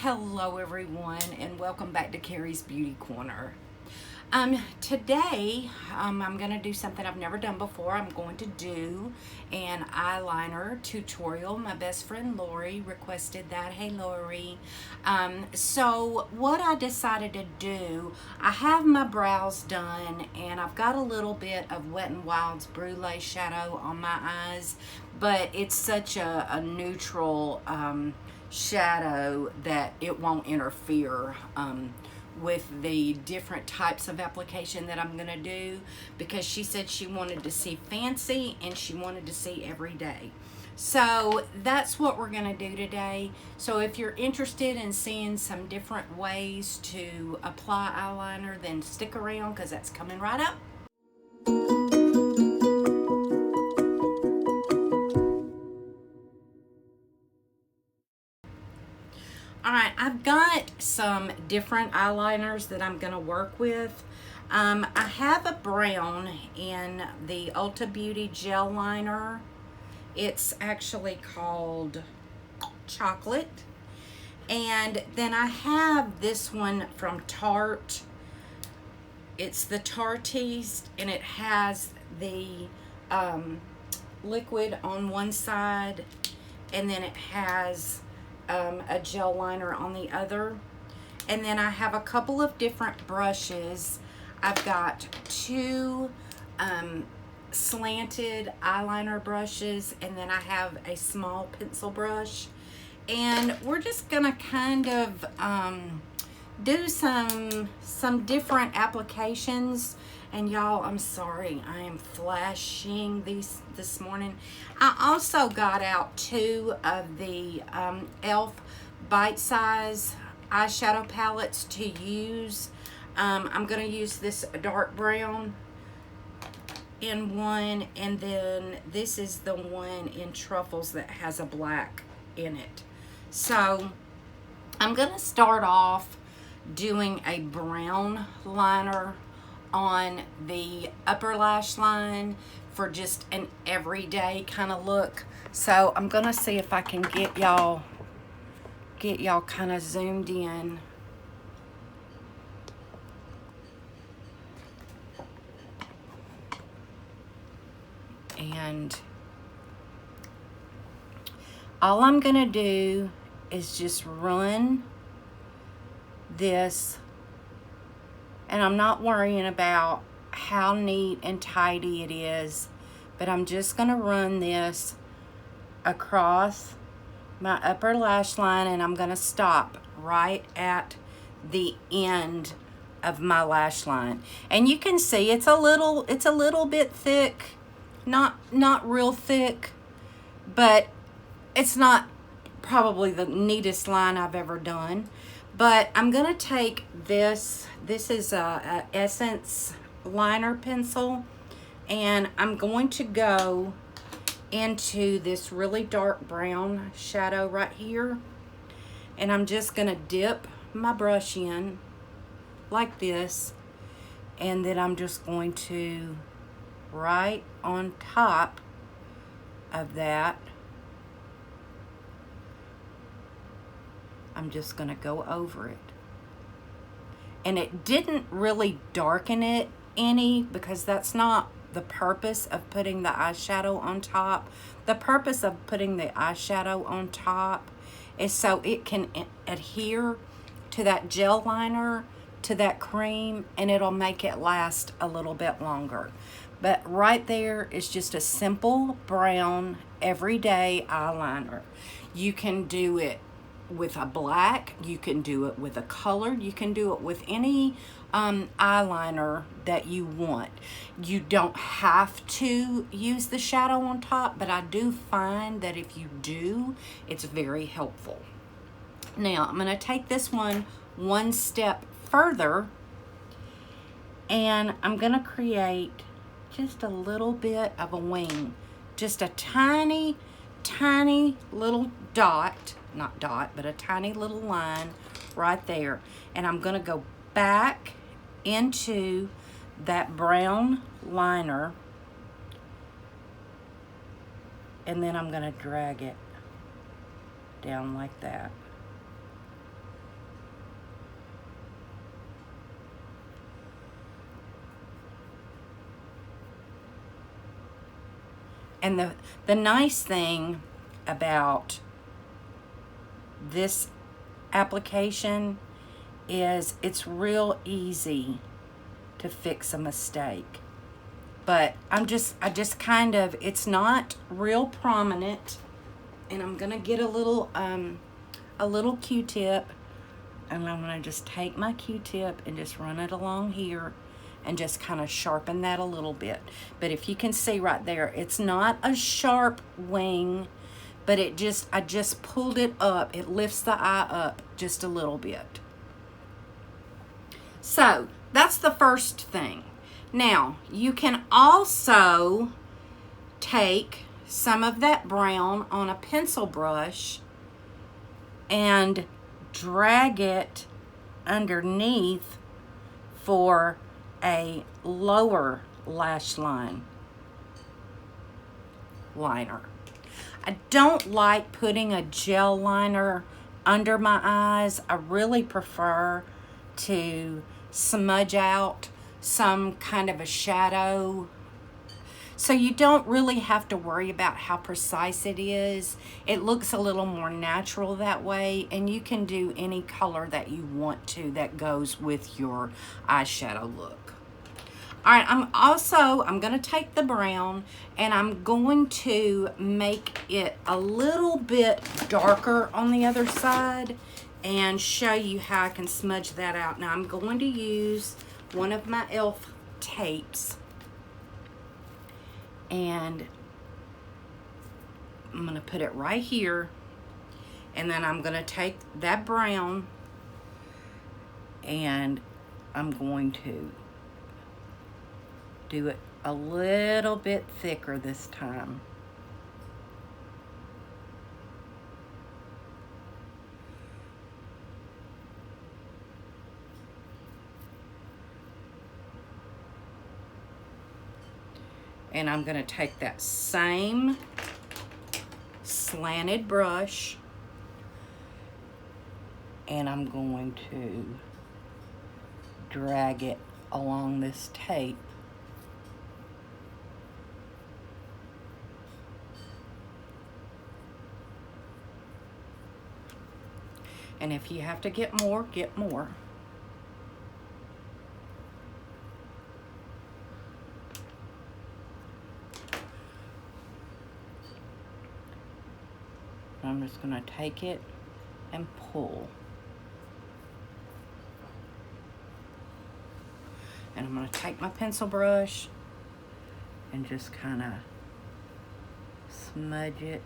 Hello everyone and welcome back to Carrie's Beauty Corner. Today I'm going to do something I've never done before. I'm going to do an eyeliner tutorial. My best friend Lori requested that. Hey Lori. So what I decided to do, I have my brows done and I've got a little bit of Wet n Wild's BRYLEIGH shadow on my eyes, but it's such a neutral shadow that it won't interfere with the different types of application that I'm gonna do, because she said she wanted to see fancy and she wanted to see everyday. So that's what we're gonna do today. So if you're interested in seeing some different ways to apply eyeliner, then stick around because that's coming right up. Alright, I've got some different eyeliners that I'm going to work with. I have a brown in the Ulta Beauty gel liner. It's actually called Chocolate. And then I have this one from Tarte. It's the Tarteist, and it has the liquid on one side, and then it has a gel liner on the other. And then I have a couple of different brushes. I've got two slanted eyeliner brushes, and then I have a small pencil brush. And we're just gonna kind of do some different applications. And y'all, I'm sorry, I am flashing these this morning. I also got out two of the e.l.f. bite-size eyeshadow palettes to use. I'm gonna use this dark brown in one, and then this is the one in truffles that has a black in it. So I'm gonna start off doing a brown liner on the upper lash line for just an everyday kind of look. So I'm gonna see if I can get y'all kind of zoomed in. And all I'm gonna do is just run this, and I'm not worrying about how neat and tidy it is, but I'm just gonna run this across my upper lash line, and I'm gonna stop right at the end of my lash line. And you can see it's a little bit thick, not real thick, but it's not probably the neatest line I've ever done. But I'm gonna take this is a Essence liner pencil, and I'm going to go into this really dark brown shadow right here, and I'm just gonna dip my brush in like this, and then I'm just going to right on top of that, I'm just gonna go over it. And it didn't really darken it any, because that's not the purpose of putting the eyeshadow on top. The purpose of putting the eyeshadow on top is so it can adhere to that gel liner, to that cream, and it'll make it last a little bit longer. But right there is just a simple brown everyday eyeliner. You can do it with a black, you can do it with a colored, you can do it with any eyeliner that you want. You don't have to use the shadow on top, but I do find that if you do, it's very helpful. Now I'm going to take this one step further, and I'm going to create just a little bit of a wing, just a tiny little dot, not dot, but a tiny little line right there. And I'm gonna go back into that brown liner, and then I'm gonna drag it down like that. And the nice thing about this application is it's real easy to fix a mistake. But I just kind of, it's not real prominent, and I'm gonna get a little Q-tip, and I'm gonna just take my Q-tip and just run it along here and just kind of sharpen that a little bit. But if you can see right there, it's not a sharp wing, but I just pulled it up. It lifts the eye up just a little bit. So that's the first thing. Now, you can also take some of that brown on a pencil brush and drag it underneath for a lower lash line liner. I don't like putting a gel liner under my eyes. I really prefer to smudge out some kind of a shadow, so you don't really have to worry about how precise it is. It looks a little more natural that way, and you can do any color that you want to that goes with your eyeshadow look. All right, I'm going to take the brown and I'm going to make it a little bit darker on the other side and show you how I can smudge that out. Now I'm going to use one of my e.l.f. tapes, and I'm going to put it right here, and then I'm going to take that brown and I'm going to do it a little bit thicker this time. And I'm going to take that same slanted brush and I'm going to drag it along this tape. And if you have to get more, get more. I'm just going to take it and pull. And I'm going to take my pencil brush and just kind of smudge it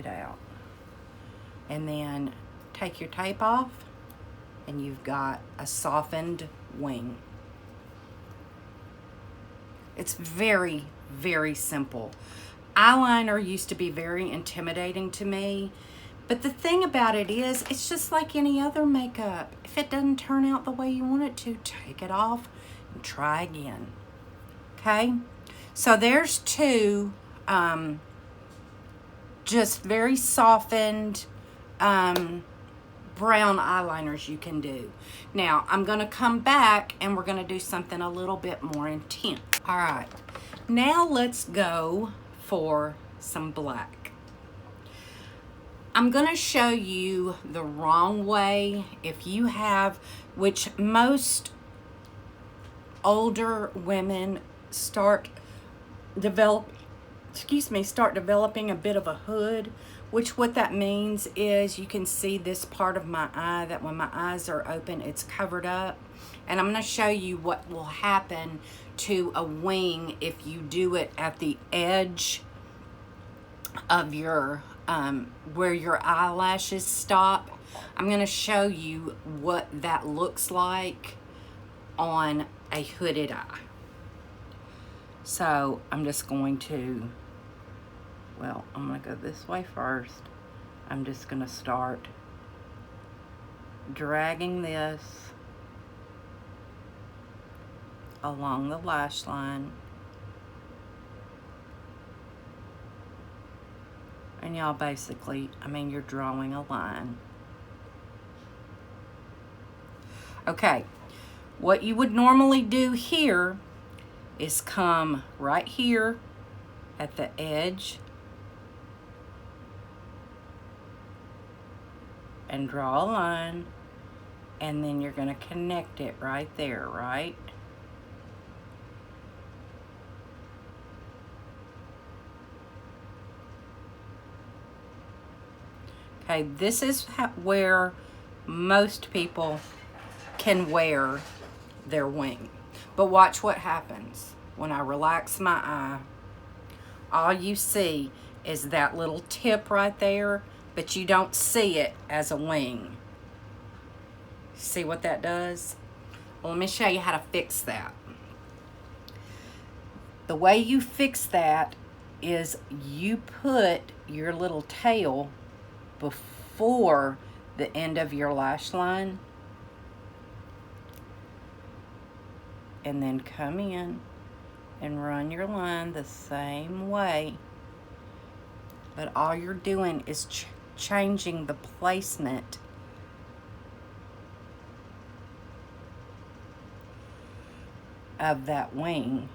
out. And then take your tape off and you've got a softened wing. It's very, very simple. Eyeliner used to be very intimidating to me, but the thing about it is, it's just like any other makeup. If it doesn't turn out the way you want it to, take it off and try again. Okay? So there's two just very softened brown eyeliners you can do. Now, I'm going to come back and we're going to do something a little bit more intense. All right. Now let's go for some black. I'm going to show you the wrong way. If you have, which most older women start developing a bit of a hood, which what that means is you can see this part of my eye, that when my eyes are open, it's covered up. And I'm going to show you what will happen to a wing if you do it at the edge of your, where your eyelashes stop. I'm going to show you what that looks like on a hooded eye. So I'm just going to, well, I'm going to go this way first. I'm just going to start dragging this along the lash line. And y'all basically, I mean, you're drawing a line. Okay, what you would normally do here is come right here at the edge and draw a line, and then you're going to connect it right there, right? Okay, this is where most people can wear their wing. But watch what happens. When I relax my eye, all you see is that little tip right there, but you don't see it as a wing. See what that does? Well, let me show you how to fix that. The way you fix that is you put your little tail before the end of your lash line, and then come in and run your line the same way, but all you're doing is changing the placement of that wing,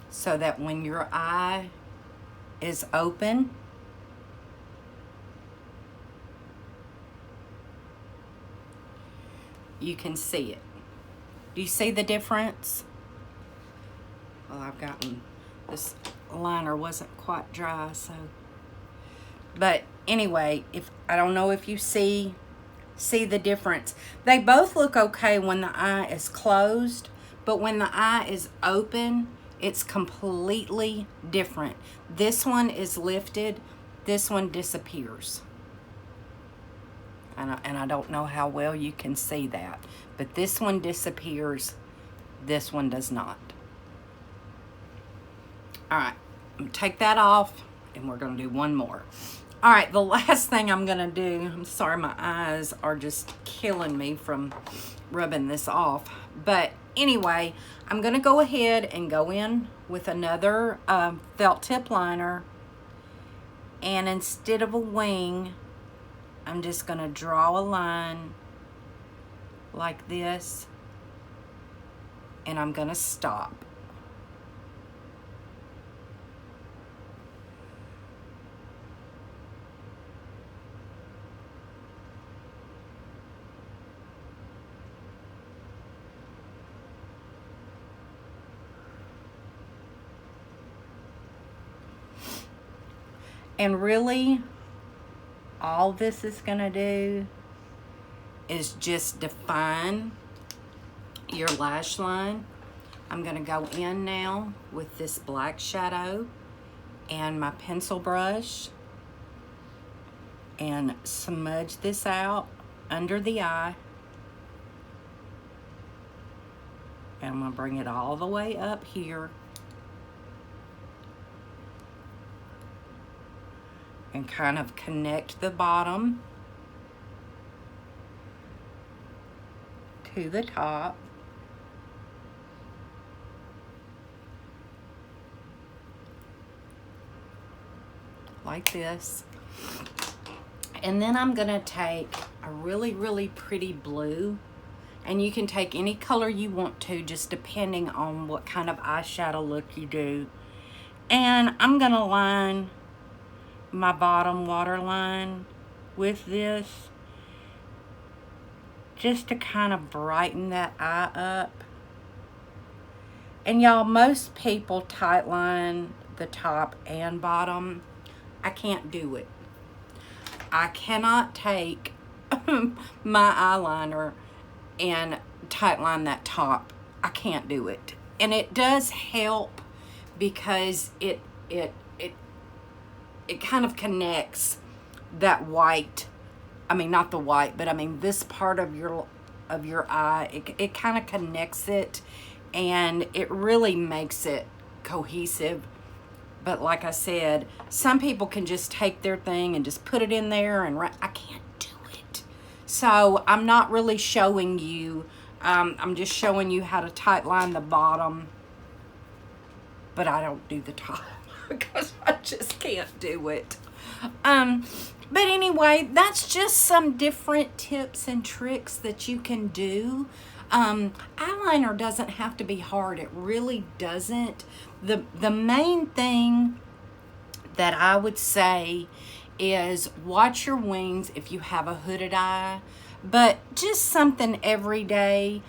so that when your eye is open, you can see it. Do you see the difference? Well, I've gotten, this liner wasn't quite dry, so. But anyway, if I don't know if you see the difference. They both look okay when the eye is closed, but when the eye is open, it's completely different. This one is lifted, this one disappears. And I don't know how well you can see that, but this one disappears, this one does not. All right, I'm gonna take that off, and we're gonna do one more. All right, the last thing I'm gonna do, I'm sorry, my eyes are just killing me from rubbing this off, but anyway, I'm gonna go ahead and go in with another felt tip liner, and instead of a wing, I'm just gonna draw a line like this, and I'm gonna stop. And really, all this is gonna do is just define your lash line. I'm gonna go in now with this black shadow and my pencil brush and smudge this out under the eye. And I'm gonna bring it all the way up here. And kind of connect the bottom to the top. Like this. And then I'm gonna take a really, really pretty blue, and you can take any color you want to, just depending on what kind of eyeshadow look you do. And I'm gonna line my bottom waterline with this, just to kind of brighten that eye up. And y'all, most people tight line the top and bottom. I can't do it. I cannot take my eyeliner and tight line that top. I can't do it. And it does help because it kind of connects that white, I mean not the white, but I mean this part of your eye, it kind of connects it, and it really makes it cohesive. But like I said, some people can just take their thing and just put it in there, and I can't do it. So I'm not really showing you, I'm just showing you how to tight line the bottom, but I don't do the top because I just can't do it. But anyway, that's just some different tips and tricks that you can do. Eyeliner doesn't have to be hard. It really doesn't. The main thing that I would say is watch your wings if you have a hooded eye, but just something every day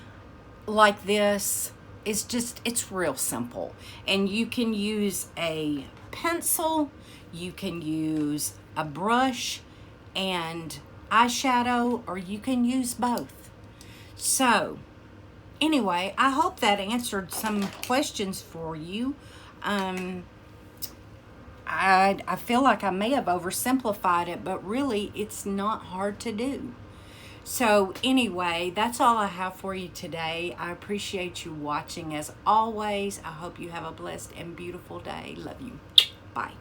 like this is just, it's real simple. And you can use a pencil, you can use a brush and eyeshadow, or you can use both. So anyway, I hope that answered some questions for you. I feel like I may have oversimplified it, but really it's not hard to do. So anyway, that's all I have for you today. I appreciate you watching as always. I hope you have a blessed and beautiful day. Love you. Bye.